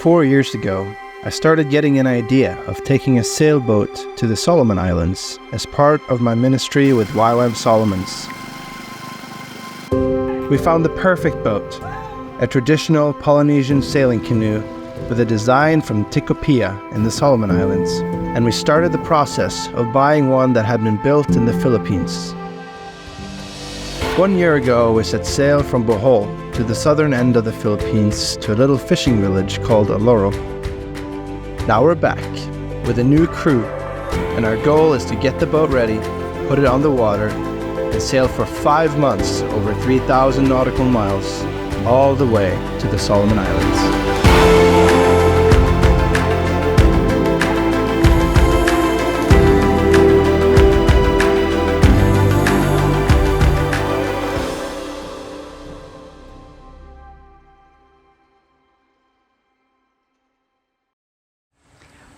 4 years ago, I started getting an idea of taking a sailboat to the Solomon Islands as part of my ministry with YWAM Solomons. We found the perfect boat, a traditional Polynesian sailing canoe with a design from Tikopia in the Solomon Islands, and we started the process of buying one that had been built in the Philippines. 1 year ago, we set sail from Bohol to the southern end of the Philippines to a little fishing village called Alorro. Now we're back with a new crew, and our goal is to get the boat ready, put it on the water, and sail for 5 months over 3,000 nautical miles, all the way to the Solomon Islands.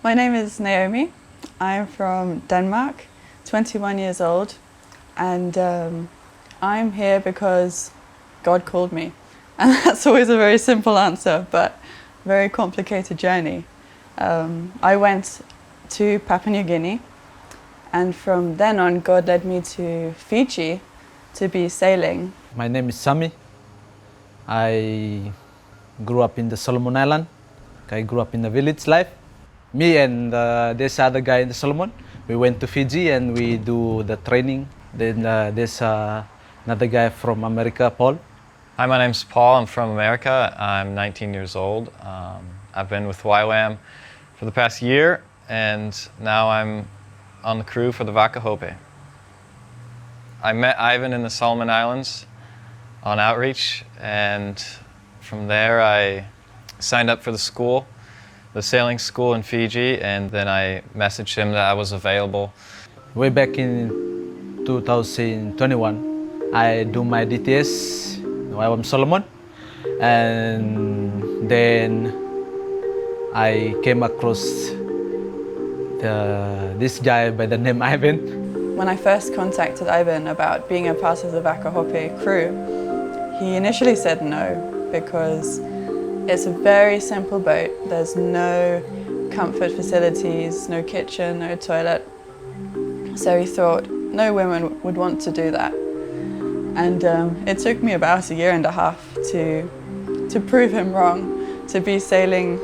My name is Naomi. I'm from Denmark, 21 years old, and I'm here because God called me. And that's always a very simple answer, but very complicated journey. I went to Papua New Guinea, and from then on God led me to Fiji to be sailing. My name is Sami. I grew up in the Solomon Island. I grew up in the village life. Me and this other guy in the Solomon, we went to Fiji and we do the training. Then there's another guy from America, Paul. Hi, my name's Paul. I'm from America. I'm 19 years old. I've been with YWAM for the past year, and now I'm on the crew for the Vaka Hop'e. I met Ivan in the Solomon Islands on outreach, and from there I signed up for the school, the sailing school in Fiji, and then I messaged him that I was available. Way back in 2021, I do my DTS, YWAM Solomon, and then I came across this guy by the name Ivan. When I first contacted Ivan about being a part of the Vaka Hop'e crew, he initially said no, because it's a very simple boat. There's no comfort facilities, no kitchen, no toilet. So he thought no women would want to do that. And it took me about 1.5 years to prove him wrong, to be sailing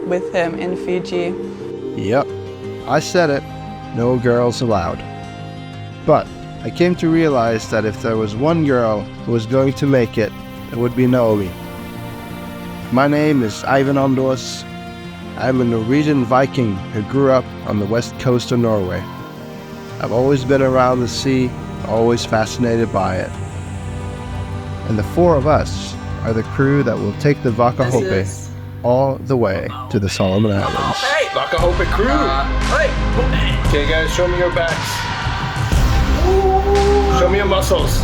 with him in Fiji. Yep, I said it, no girls allowed. But I came to realize that if there was one girl who was going to make it, it would be Naomi. My name is Ivan Ondås. I'm a Norwegian Viking who grew up on the west coast of Norway. I've always been around the sea, always fascinated by it. And the 4 of us are the crew that will take the Vaka Hop'e all the way to the Solomon Islands. Hey, Vaka Hop'e crew! Okay guys, show me your backs. Show me your muscles.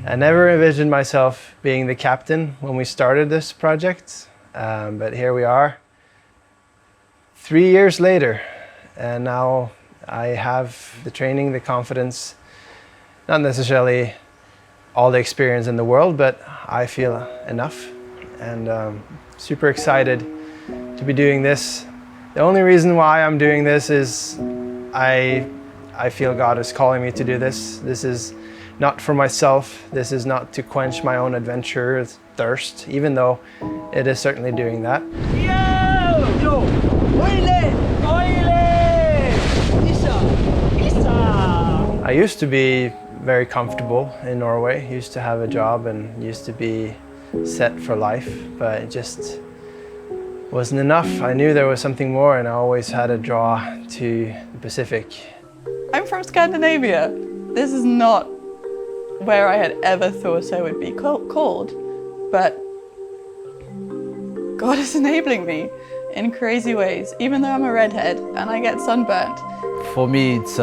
I never envisioned myself being the captain when we started this project, but here we are, 3 years later, and now I have the training, the confidence, not necessarily all the experience in the world, but I feel enough, and super excited to be doing this. The only reason why I'm doing this is I feel God is calling me to do this. This is not for myself. This is not to quench my own adventure thirst, even though it is certainly doing that. I used to be very comfortable in Norway, used to have a job and used to be set for life, but it just wasn't enough. I knew there was something more, and I always had a draw to the Pacific. I'm from Scandinavia. This is not where I had ever thought I would be called, but God is enabling me in crazy ways, even though I'm a redhead and I get sunburnt. For me, it's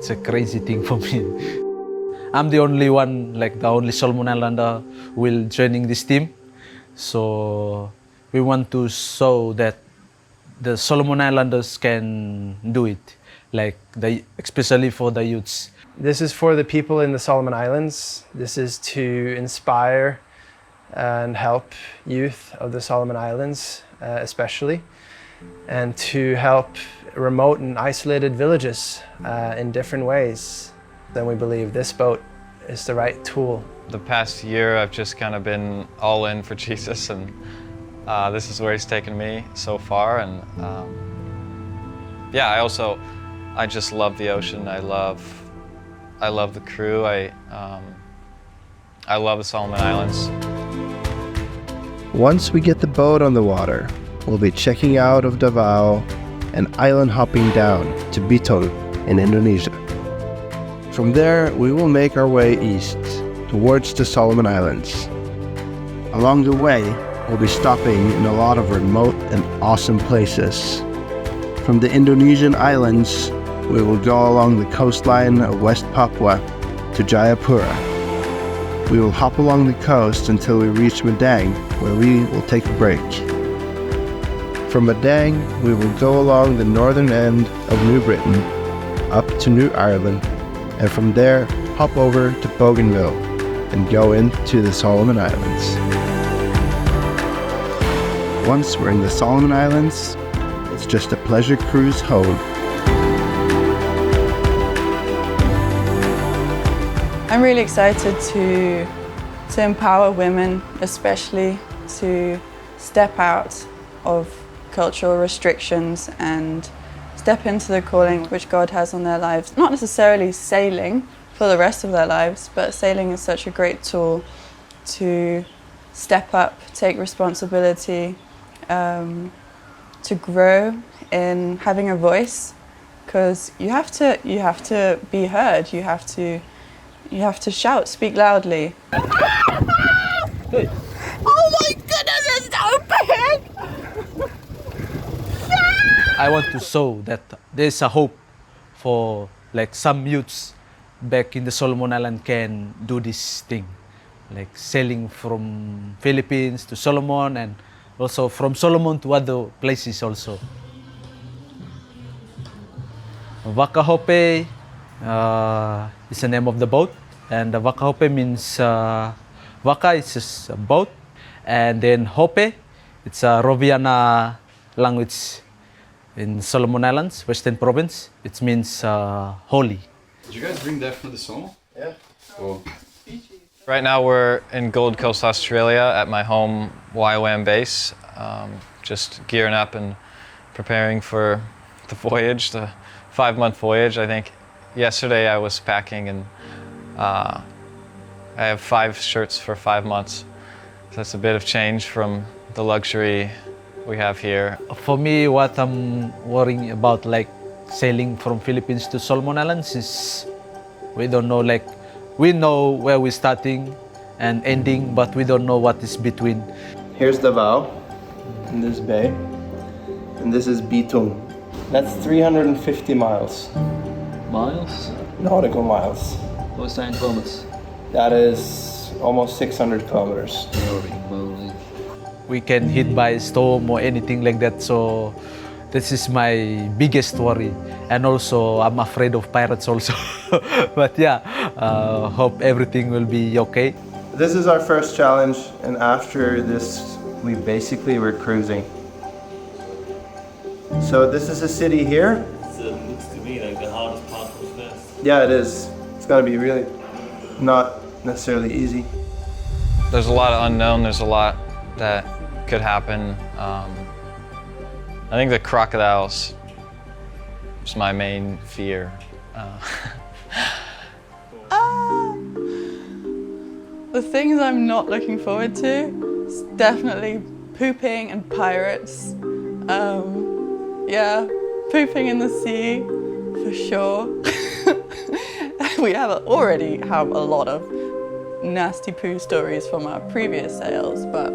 a crazy thing for me. I'm the only one, like the only Solomon Islander will joining this team. So we want to show that the Solomon Islanders can do it, like especially for the youths. This is for the people in the Solomon Islands. This is to inspire and help youth of the Solomon Islands, especially, and to help remote and isolated villages in different ways. Then we believe this boat is the right tool. The past year I've just kind of been all in for Jesus, and this is where he's taken me so far. And yeah, I just love the ocean. I love the crew. I love the Solomon Islands. Once we get the boat on the water, we'll be checking out of Davao and island hopping down to Bitol in Indonesia. From there, we will make our way east towards the Solomon Islands. Along the way, we'll be stopping in a lot of remote and awesome places. From the Indonesian islands, we will go along the coastline of West Papua to Jayapura. We will hop along the coast until we reach Madang, where we will take a break. From Madang, we will go along the northern end of New Britain, up to New Ireland, and from there hop over to Bougainville and go into the Solomon Islands. Once we're in the Solomon Islands, it's just a pleasure cruise home. I'm really excited to empower women, especially to step out of cultural restrictions and step into the calling which God has on their lives. Not necessarily sailing for the rest of their lives, but sailing is such a great tool to step up, take responsibility, to grow in having a voice, because you have to be heard. You have to shout, speak loudly. Hey. Oh my goodness, it's so big! I want to show that there's a hope for like some youths back in the Solomon Island can do this thing, like sailing from Philippines to Solomon and also from Solomon to other places also. Vaka Hop'e is the name of the boat, and the Vaka Hop'e means Vaka is just a boat, and then Hop'e, it's a Roviana language in Solomon Islands, Western Province. It means holy. Did you guys bring that from the Samal? Yeah. Cool. Right now we're in Gold Coast, Australia at my home YWAM base, just gearing up and preparing for the voyage, the 5-month voyage. I think yesterday I was packing and I have 5 shirts for 5 months. So that's a bit of change from the luxury we have here. For me, what I'm worrying about, like sailing from Philippines to Solomon Islands, is we don't know, like we know where we're starting and ending, but we don't know what is between. Here's Davao in this bay, and this is Bitung. That's 350 miles. Miles? Nautical miles. What's that in kilometers? That is almost 600 kilometers. Holy moly. We can hit by a storm or anything like that, so this is my biggest worry. And also I'm afraid of pirates also. But yeah, hope everything will be okay. This is our first challenge, and after this we basically were cruising. So this is a city here. It looks to me like the hardest part was first. Yeah, it is. It's gonna be really not necessarily easy. There's a lot of unknown, there's a lot that could happen. I think the crocodiles is my main fear. The things I'm not looking forward to is definitely pooping and pirates. Yeah, pooping in the sea for sure. We already have a lot of nasty poo stories from our previous sails, but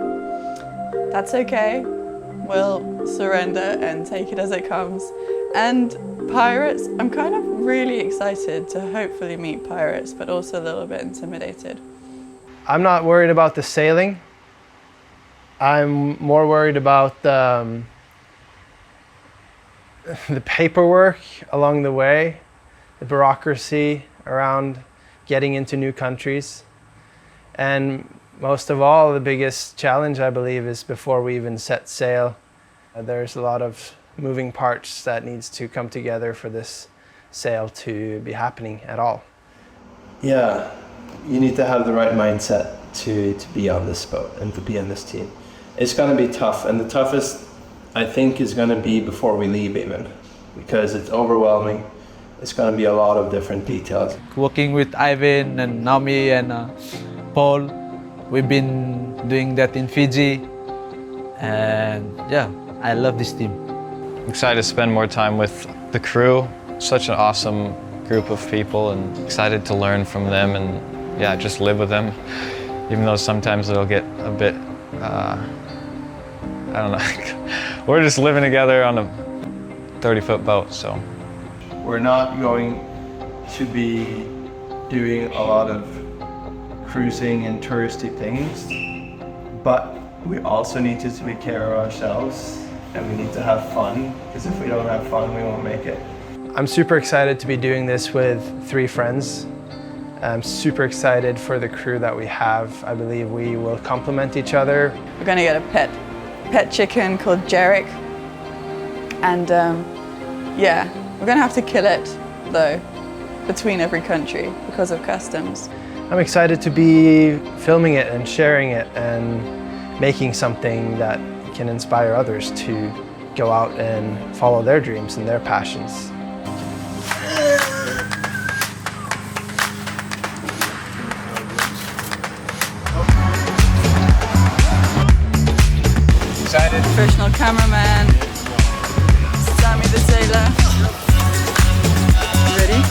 that's okay. We'll surrender and take it as it comes. And pirates, I'm kind of really excited to hopefully meet pirates, but also a little bit intimidated. I'm not worried about the sailing. I'm more worried about the paperwork along the way, the bureaucracy around getting into new countries, and most of all, the biggest challenge, I believe, is before we even set sail. There's a lot of moving parts that needs to come together for this sail to be happening at all. Yeah, you need to have the right mindset to be on this boat and to be on this team. It's going to be tough, and the toughest, I think, is going to be before we leave even, because it's overwhelming. It's going to be a lot of different details. Working with Ivan and Naomi and Paul, we've been doing that in Fiji, and yeah, I love this team. Excited to spend more time with the crew. Such an awesome group of people, and excited to learn from them and yeah, just live with them. Even though sometimes it'll get a bit, I don't know. We're just living together on a 30-foot boat, so. We're not going to be doing a lot of cruising and touristy things, but we also need to take care of ourselves, and we need to have fun, because if we don't have fun, we won't make it. I'm super excited to be doing this with 3 friends. I'm super excited for the crew that we have. I believe we will complement each other. We're going to get a pet chicken called Jarek, and yeah, we're going to have to kill it though, between every country because of customs. I'm excited to be filming it and sharing it and making something that can inspire others to go out and follow their dreams and their passions. Excited. Professional cameraman, Sammy the sailor. Ready?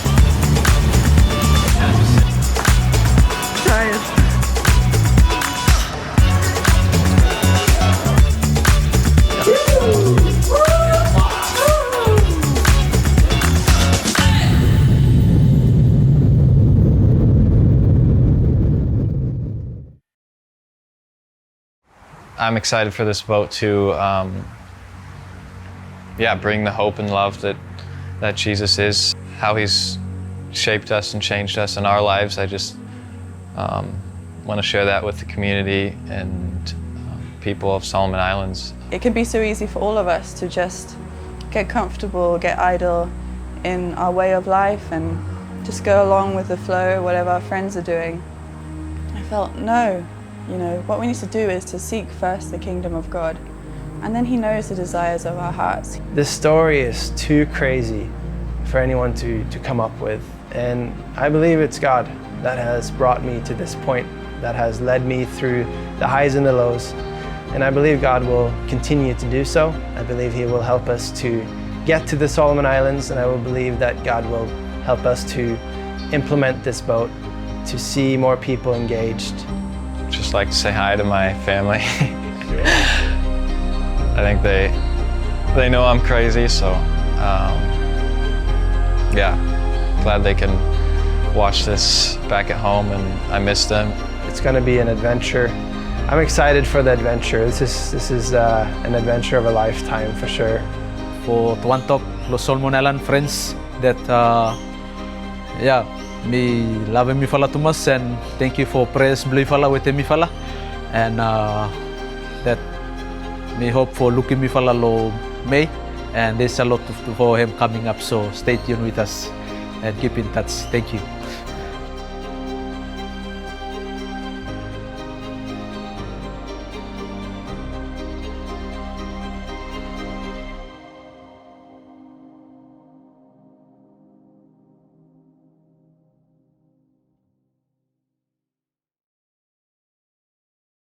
Tired. I'm excited for this boat to yeah, bring the hope and love that Jesus is, how he's shaped us and changed us in our lives. I just want to share that with the community and people of Solomon Islands. It can be so easy for all of us to just get comfortable, get idle in our way of life and just go along with the flow, whatever our friends are doing. I felt, no, you know, what we need to do is to seek first the kingdom of God, and then he knows the desires of our hearts. This story is too crazy for anyone to come up with, and I believe it's God that has brought me to this point, that has led me through the highs and the lows, and I believe God will continue to do so. I believe he will help us to get to the Solomon Islands, and I will believe that God will help us to implement this boat, to see more people engaged. Just like to say hi to my family. I think they know I'm crazy, so yeah, glad they can watch this back at home, and I miss them. It's going to be an adventure. I'm excited for the adventure. This is an adventure of a lifetime for sure. For Tuantok, Los Solomon Island friends that yeah, me love mi fala tumas, and thank you for prayers beli fala with mi fala, and that me hope for looking mi fala lo May, and there's a lot for him coming up, so stay tuned with us and keep in touch. Thank you.